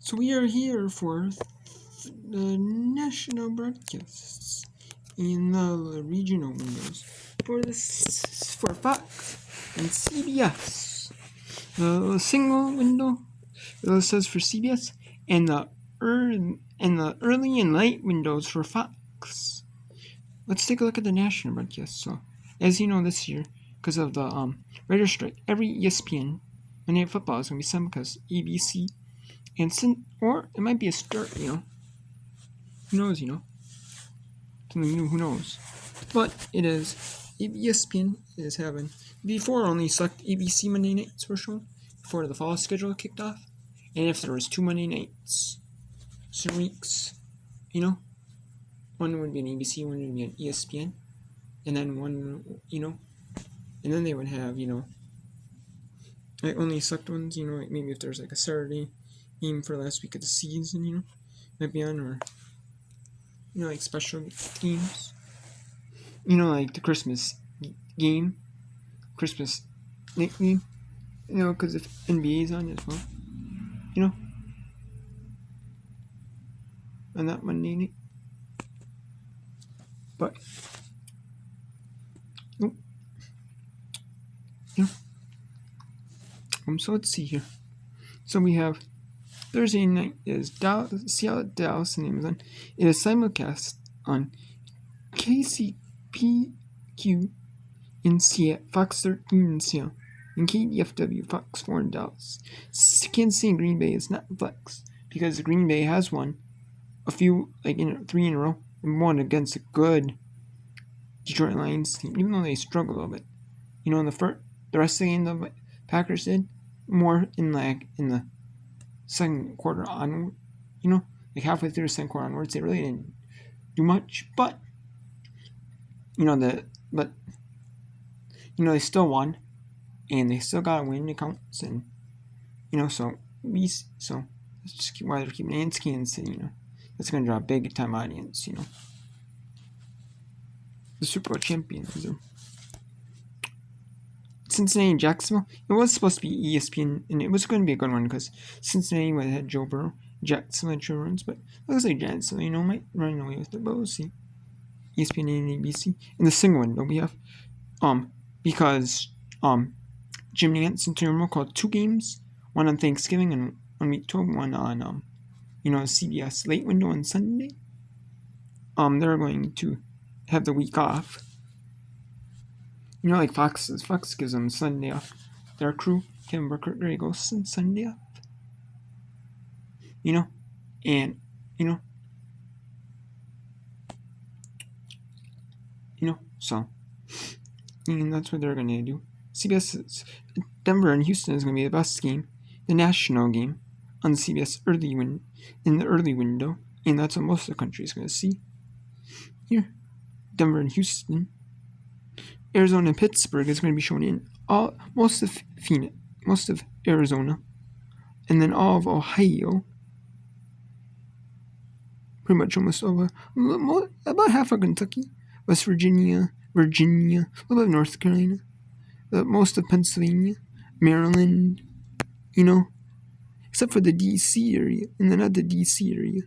So we are here for the national broadcasts in the regional windows for Fox and CBS. The single window says for CBS and the early and late windows for Fox. Let's take a look at the national broadcast. So, as you know, this year, because of the writer's strike, every ESPN Monday Night Football is going to be sent because ABC or it might be a start, who knows, something new, who knows, but it is, ESPN is having, before only select ABC Monday nights were shown, before the fall schedule kicked off, and if there was 2 Monday nights, some weeks, one would be an ABC, one would be an ESPN, and then one, and then they would have, like only select ones, like maybe if there's like a Saturday game for last week of the season, might be on, or like special games, like the Christmas game, Christmas night game, because if NBA is on as well, on that Monday night. But so let's see here. So we have Thursday night is Seattle Dallas and Amazon. It is simulcast on KCPQ in Seattle, Fox 13 in Seattle, and KDFW Fox 4 in Dallas. Kansas City and Green Bay is not flex because Green Bay has won a few, like 3 in a row, and won against a good Detroit Lions team, even though they struggled a little bit. In the rest of the game the Packers did more in the second quarter onward, like halfway through the second quarter onwards, they really didn't do much, but they still won, and they still got a win accounts, and so let's just keep, while they're keeping it in Kansas City, that's going to draw a big time audience, the Super Bowl champions. Cincinnati and Jacksonville, it was supposed to be ESPN, and it was going to be a good one because Cincinnati had Joe Burrow, Jacksonville had Trevor Lawrence, but it looks like Jacksonville, might run away with it, but we'll see. ESPN and ABC. In the single window, we have, because Jim Nantz and Tim Rowe called 2 games, one on Thanksgiving and on week 12, one on, CBS late window on Sunday. They're going to have the week off. Like Fox gives them Sunday off. Their crew, Kevin Burkhardt, Greg Olsen, Sunday off. And, so, and that's what they're going to do. CBS, Denver and Houston is going to be the best game, the national game, on the CBS in the early window, and that's what most of the country is going to see. Here, Denver and Houston. Arizona and Pittsburgh is going to be shown in most of Phoenix, most of Arizona, and then all of Ohio. Pretty much almost over, about half of Kentucky, West Virginia, a little bit of North Carolina, most of Pennsylvania, Maryland, except for the D.C. area, and then not the D.C. area,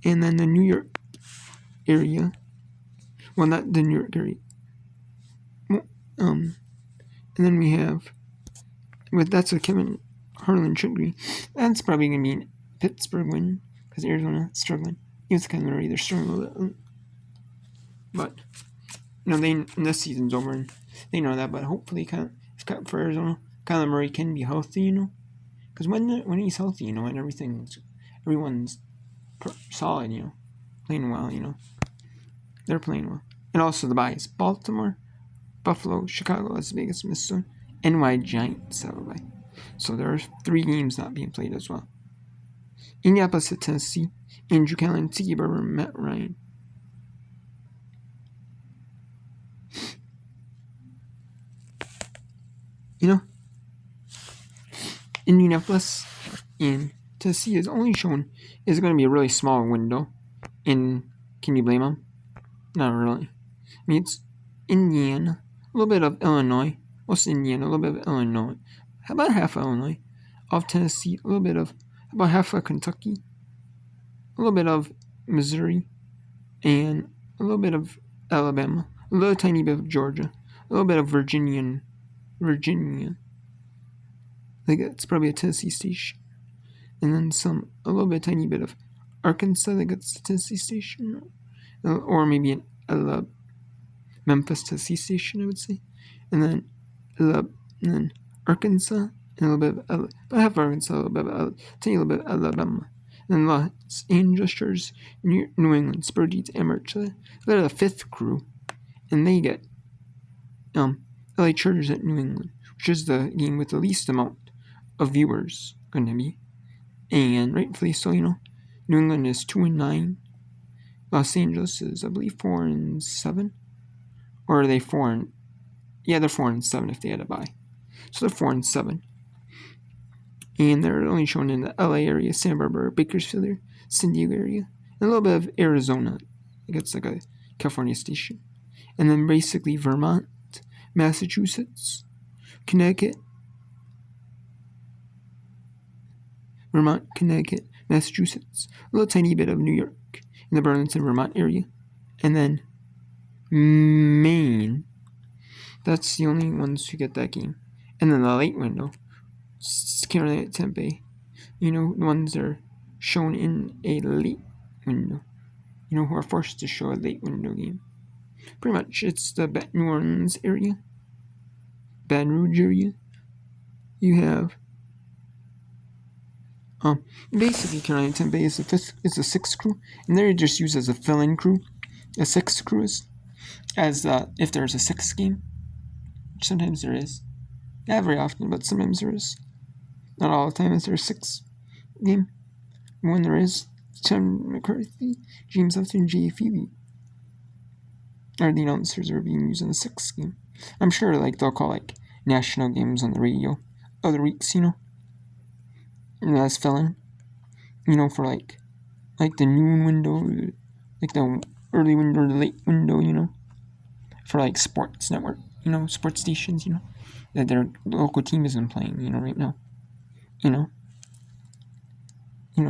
and then the New York area. Well, not the New York area. And then we have, that's what Kevin Harlan should agree. That's probably going to be a Pittsburgh win because Arizona is struggling. It's kind of already they're struggling a little bit. But, this season's over and they know that. But hopefully, for Arizona, Kyler Murray can be healthy, because when he's healthy, and everyone's solid, playing well, they're playing well. And also the bias: Baltimore, Buffalo, Chicago, Las Vegas, Minnesota, NY Giants have a bye. So there are 3 games not being played as well. Indianapolis at Tennessee, Andrew Callen, Tiki Barber, Matt Ryan. Indianapolis and Tennessee is only shown is going to be a really small window. And can you blame them? Not really. It's Indiana, a little bit of Illinois, most Indiana, a little bit of Illinois, about half Illinois, of Tennessee, a little bit of about half of Kentucky, a little bit of Missouri, and a little bit of Alabama, a little tiny bit of Georgia, a little bit of Virginia. Like it's probably a Tennessee station, and then a little bit tiny bit of Arkansas. Like it's a Tennessee station, or maybe an Memphis, Tennessee station, I would say, and then Arkansas, and a little bit of about half of Arkansas, a little bit of tiny little bit of Alabama, and then Los Angeles, New England, Spurgeon, Amateur. They're the fifth crew, and they get LA Chargers at New England, which is the game with the least amount of viewers going to be, and rightfully so. New England is 2-9. Los Angeles is, I believe, 4-7, or are they 4? Yeah, they're 4-7 if they had a bye, so they're 4-7, and they're only shown in the LA area, Santa Barbara, Bakersfield area, San Diego area, and a little bit of Arizona. It's like a California station, and then basically Vermont, Massachusetts, Connecticut, Massachusetts, a little tiny bit of New York in the Burlington, Vermont area, and then Maine. That's the only ones who get that game. And then the late window, Carolina at Tempe. The ones that are shown in a late window. Who are forced to show a late window game. Pretty much, it's the New Orleans area, Baton Rouge area. You have basically Carolina Tempe is the sixth crew, and they're just used as a fill-in crew. A sixth crew is as if there's a sixth game, which sometimes there is. Not very often, but sometimes there is. Not all the time is there a sixth game. When there is, Tim McCarthy, James Upton, Jay Phoebe are the announcers are being used in the sixth game. I'm sure they'll call national games on the radio other weeks, and that's fill-in, for the noon window, the early window or the late window, for sports network, sports stations, that their local team isn't playing, right now,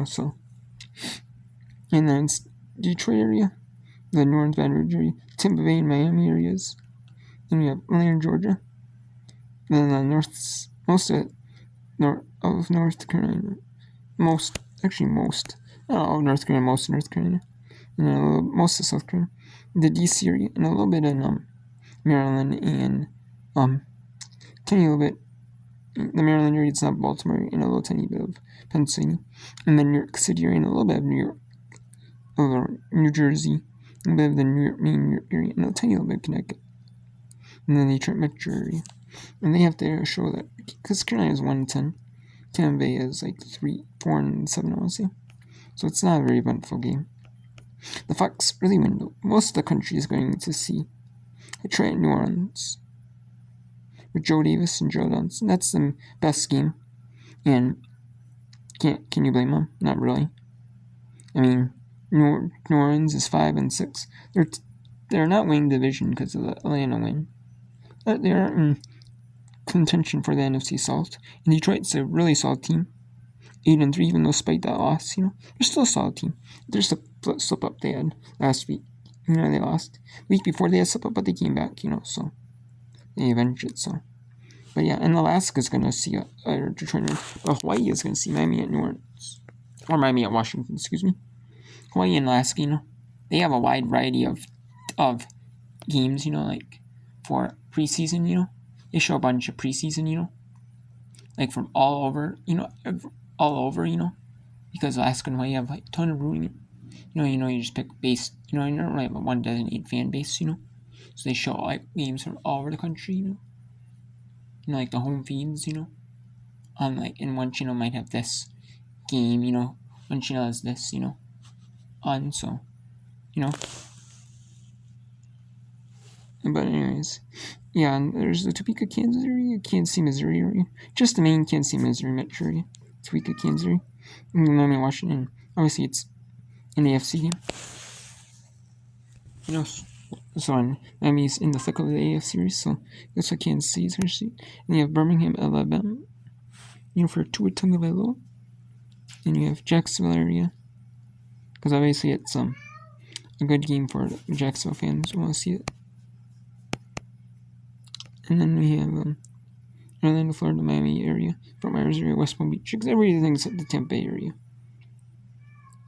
so, and then it's Detroit area, the North Baton Rouge area, Tampa Bay and Miami areas, then we have Atlanta, Georgia, and then most of North Carolina, most of North Carolina, and most of South Carolina, the DC area, and a little bit in Maryland, and tiny little bit the Maryland area. It's not Baltimore, and a little tiny bit of Pennsylvania, and then New York City area, and a little bit of New York, New Jersey, a little bit of the main New York area, and a tiny little bit of Connecticut, and then the Detroit metro area. And they have to show that because Carolina is 1-10, Tampa Bay is 4-7, I want to say. So it's not a very eventful game. The Fox early window, most of the country is going to see Detroit and New Orleans with Joe Davis and Joe Johnson. That's the best game, and can you blame them? Not really. I mean, New Orleans is 5-6. They're not winning division because of the Atlanta win. They're in contention for the NFC South. And Detroit's a really solid team. 8-3, even though despite that loss, they're still a solid team. There's a slip up they had last week. They lost. The week before they had slip up, but they came back, so they avenged it, so. But yeah, and Alaska's going to see Detroit. Hawaii is going to see Miami at New Orleans. Or Miami at Washington, excuse me. Hawaii and Alaska, they have a wide variety of games, for preseason, They show a bunch of preseason, from all over, because Alaska and Hawaii have a ton of rooting. You just pick base, you don't really have one designated fan base, So they show games from all over the country, the home feeds, and one channel might have this game, one channel has this, on, so, But anyways, yeah, and there's the Topeka, Kansas area, Kansas City, Missouri area, just the main Kansas City, Missouri metro area, Topeka, Kansas area, and Miami, Washington. Obviously, it's an AFC game. So Miami's in the thick of the AFC series, so that's what Kansas City's going to see. And you have Birmingham, Alabama, for Tua Tagovailoa. Then you have Jacksonville area, because obviously it's a good game for Jacksonville fans who want to see it. And then we have Orlando, Florida, Miami area, Fort Myers area, West Palm Beach, because everything's at the Tampa Bay area.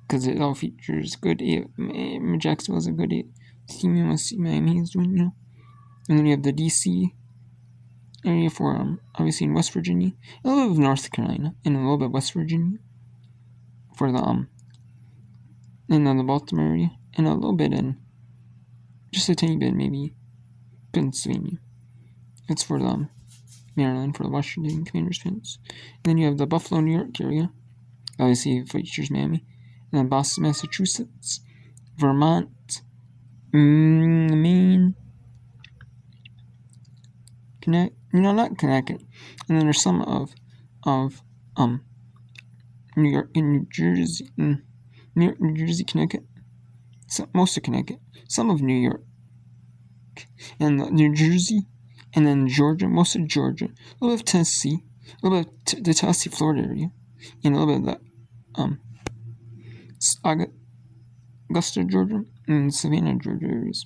Because it all features good Jacksonville's a good team you want to see Miami is doing, And then you have the DC area for obviously in West Virginia, a little bit of North Carolina, and a little bit of West Virginia for the and then the Baltimore area, and a little bit in just a tiny bit maybe Pennsylvania. It's for the Maryland for the Washington Commanders fans. And then you have the Buffalo, New York area, obviously features Miami, and then Boston, Massachusetts, Vermont, Maine, not Connecticut, and then there's some of New York and New Jersey, New Jersey, Connecticut, most of Connecticut, some of New York, and New Jersey, and then Georgia, most of Georgia, a little bit of Tennessee, a little bit of the Tennessee, Florida area, and a little bit of the Augusta, Georgia, and Savannah, Georgia areas.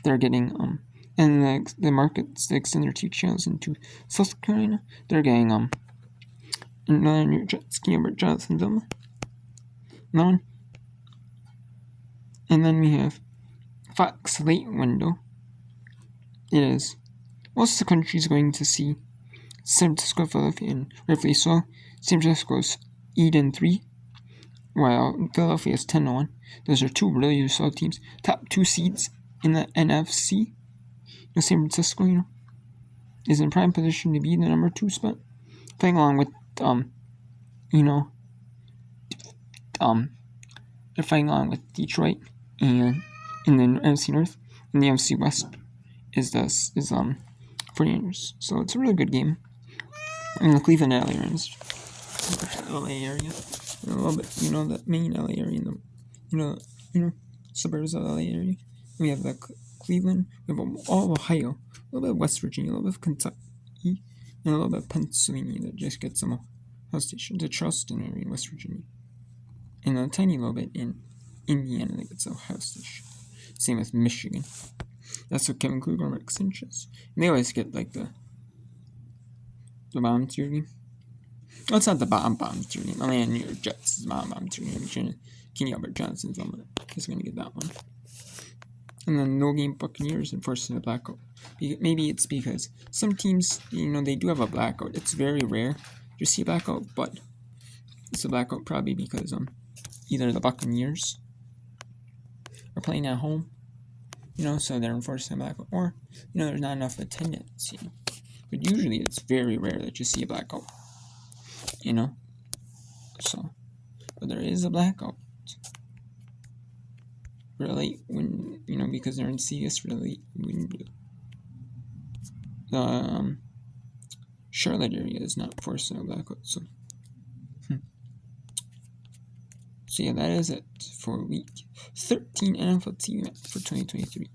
They're getting and the markets they extend their TV channels into South Carolina. They're getting Northern New Jets, Gilbert Jonathan Dillman. That one. And then we have Fox late window. It is most of the country is going to see San Francisco, Philadelphia, and rightfully so. San Francisco's 8-3, while Philadelphia is 10-1. Those are two really solid teams. Top two seeds in the NFC. San Francisco, is in prime position to be in the number 2 spot, playing along with they're fighting along with Detroit, and in the NFC North, and the NFC West is 49ers. So it's a really good game. And the Cleveland LA Rams, LA area, and a little bit, the main LA area, suburbs of LA area. We have the Cleveland, we have all of Ohio, a little bit of West Virginia, a little bit of Kentucky, and a little bit of Pennsylvania that just gets some house stations. The Charleston area in West Virginia, and a tiny little bit in Indiana that gets a house station. Same with Michigan. That's what Kevin Kruger extensions. And they always get like the bottom tier game. Oh, it's not the bottom tier game. Atlanta New York Jets is the bottom tier game. Gilbert Johnson's on it. He's going to get that one. And then no game Buccaneers enforcing a blackout. Maybe it's because some teams, they do have a blackout. It's very rare to see a blackout, but it's a blackout probably because either the Buccaneers are playing at home, so they're enforcing a blackout, or there's not enough attendance. But usually it's very rare that you see a blackout. So, but there is a blackout. Really, when because they're in CS, really window. The Charlotte area is not forcing a blackout, so. So yeah, that is it for week 13 NFL team for 2023.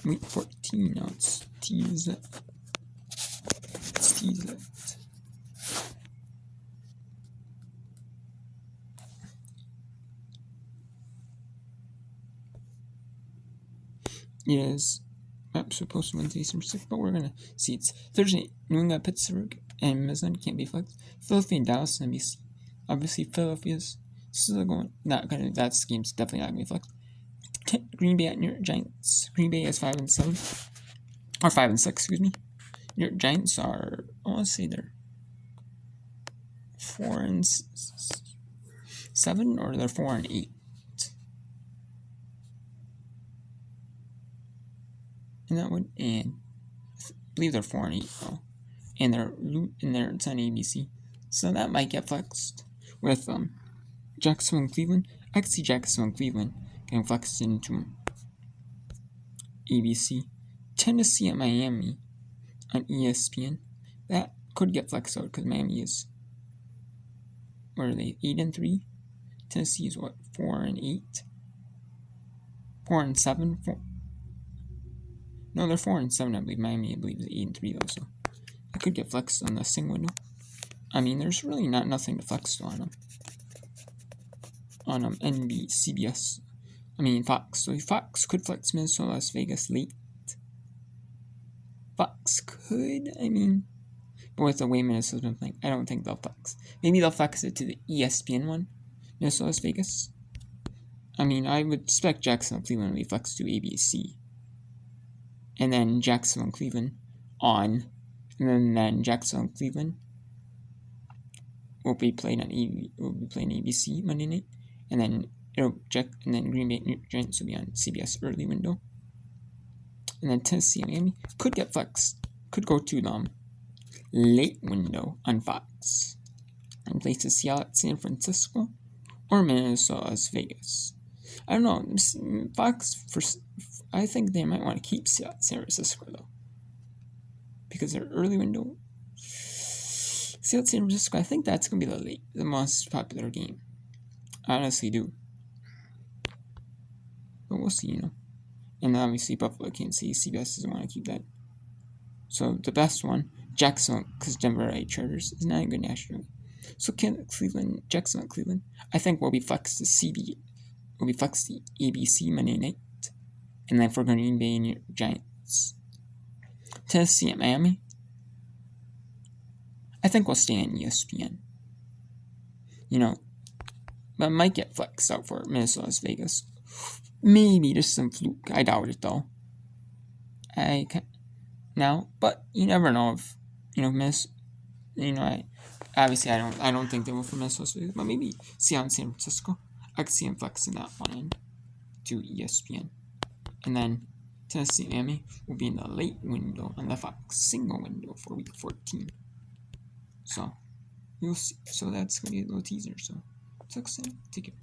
Week 14 now. Let's tease it. It is supposed to Wednesday, December 6th, but we're gonna see it's Thursday. New England, Pittsburgh, and Amazon can't be flexed. Philadelphia and Dallas and NBC. Obviously, Philadelphia's still going. That game's definitely not gonna be flexed. Green Bay at New York Giants. Green Bay is 5-7, or 5-6. Excuse me. New York Giants are, I want to say they're 4-7, or they're 4-8. And that one, and I believe they're 4-8 though, and it's on ABC, so that might get flexed with Jacksonville and Cleveland. I could see Jacksonville and Cleveland getting flexed into ABC. Tennessee at Miami on ESPN, that could get flexed out because Miami is, what are they, 8-3? Tennessee is what, 4-8? 4-7? No, they're 4-7, I believe. Miami, I believe, is 8-3 though, so I could get flexed on the sing window. I mean, there's really nothing to flex on them. On CBS. I mean, Fox. So Fox could flex Minnesota, Las Vegas late. Fox could, I mean, but with the way Minnesota's been playing, I don't think they'll flex. Maybe they'll flex it to the ESPN one, Minnesota, Las Vegas. I mean, I would expect Jacksonville, Cleveland to be flexed to ABC. And then Jacksonville, Cleveland on, and then Jacksonville, Cleveland will be playing on ABC Monday night, and then Green Bay Giants will be on CBS early window, and then Tennessee and Miami could get flexed, could go to them late window on Fox, and places Seattle at San Francisco or Minnesota Las Vegas. I don't know, Fox I think they might want to keep Seattle at San Francisco though, because their early window. Seattle San Francisco, I think that's gonna be the most popular game. I honestly do. But we'll see, And obviously Buffalo can't see. CBS doesn't want to keep that. So the best one, Jacksonville, because Denver Chargers is not a good nationally. So Jacksonville, Cleveland, I think will be flexed to ABC Monday night. And then for Green Bay and Giants. Tennessee at Miami, I think we'll stay on ESPN. But might get flexed out for Minnesota, Las Vegas. Maybe just some fluke. I doubt it though. But you never know if obviously I don't think they will for Minnesota, Las Vegas, but maybe Seattle and San Francisco. I could see him flexing that one in to ESPN, and then Tennessee and Miami will be in the late window on the Fox single window for week 14. So you'll see. So that's gonna be a little teaser. So take care.